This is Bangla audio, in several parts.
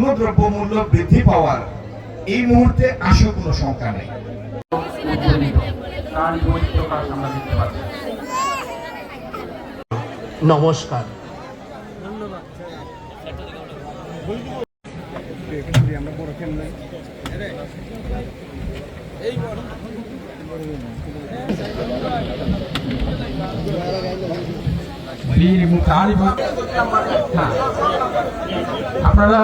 কোনো দ্রব্যমূল্য বৃদ্ধি পাওয়ার এই মুহূর্তে আসলে কোনো শঙ্কা নেই। নমস্কার। আপনারা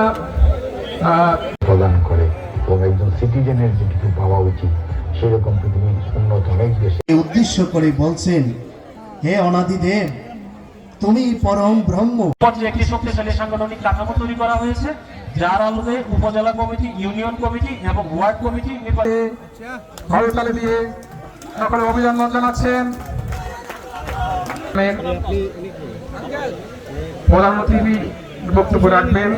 প্রদান করে এবং একজন সিটিজেনের যেটুকু পাওয়া উচিত সেরকম পৃথিবীর উন্নত অনেক দেশে উদ্দেশ্য করে বলছেন, হে অনাদি দেব, তুমি পরম ব্রহ্ম। পর্যায়ে একটি শক্তিশালী সাংগঠনিক কাঠামো তৈরি করা হয়েছে, যার আলোকে উপজেলা কমিটি, ইউনিয়ন কমিটি এবং ওয়ার্ড কমিটি করতালি দিয়ে সকলে অভিনন্দন জানাচ্ছেন। প্রধানমন্ত্রী বক্তব্য রাখবেন।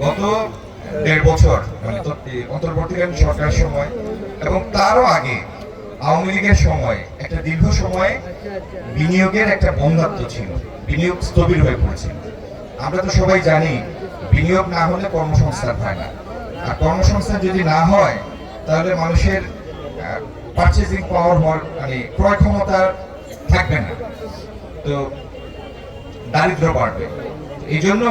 গত 1.5 বছর মানে অন্তর্বর্তীকালীন সরকারের সময় এবং তারও আগে আওয়ামী লীগের সময় একটা দীর্ঘ সময় বিনিয়োগের একটা বন্ধাত্ম ছিল, বিনিয়োগ স্থবির হয়ে পড়েছিল। আমরা তো সবাই জানি বিনিয়োগ না হলে কর্মসংস্থান হয় না, আর কর্মসংস্থান যদি না হয় তাহলে মানুষের পারচেজিং পাওয়ার মানে ক্রয় ক্ষমতা থাকবে না, তো দারিদ্র বাড়বে। এই জন্য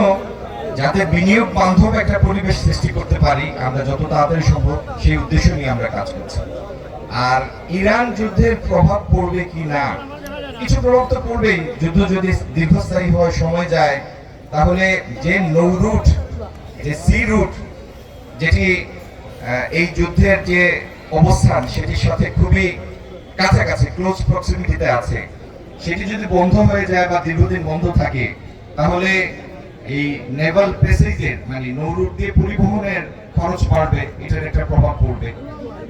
যাতে বিনিয়োগ বান্ধব একটা পরিবেশ সৃষ্টি করতে পারি আমরা যত তাড়াতাড়ি সম্ভব, সেই উদ্দেশ্য নিয়ে আমরা কাজ করছি। আর ইরান যুদ্ধের প্রভাব পড়বে কি না, কিছু প্রভাব তো পড়বেই। যুদ্ধ যদি দীর্ঘস্থায়ী হওয়ার সময় যায় তাহলে যে নৌ রুট, যে সি রুট, যেটি এই যুদ্ধের যে অবস্থান সেটির সাথে খুবই কাছাকাছি ক্লোজ প্রক্সিমিটিতে আছে, সেটি যদি বন্ধ হয়ে যায় বা দীর্ঘদিন বন্ধ থাকে তাহলে এই নেভাল প্যাসেজের মানে নৌ রুট দিয়ে পরিবহনের খরচ বাড়বে, এটার একটা প্রভাব পড়বে।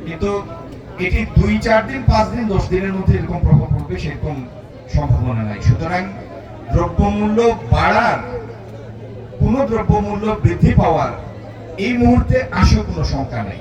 কিন্তু এটি 2-4 দিন 5 দিন 10 দিনের মধ্যে এরকম প্রভাব পড়বে সেরকম সম্ভাবনা নাই। সুতরাং দ্রব্যমূল্য বাড়ার, কোনো দ্রব্যমূল্য বৃদ্ধি পাওয়ার এই মুহূর্তে আসলে কোনো শঙ্কা নেই।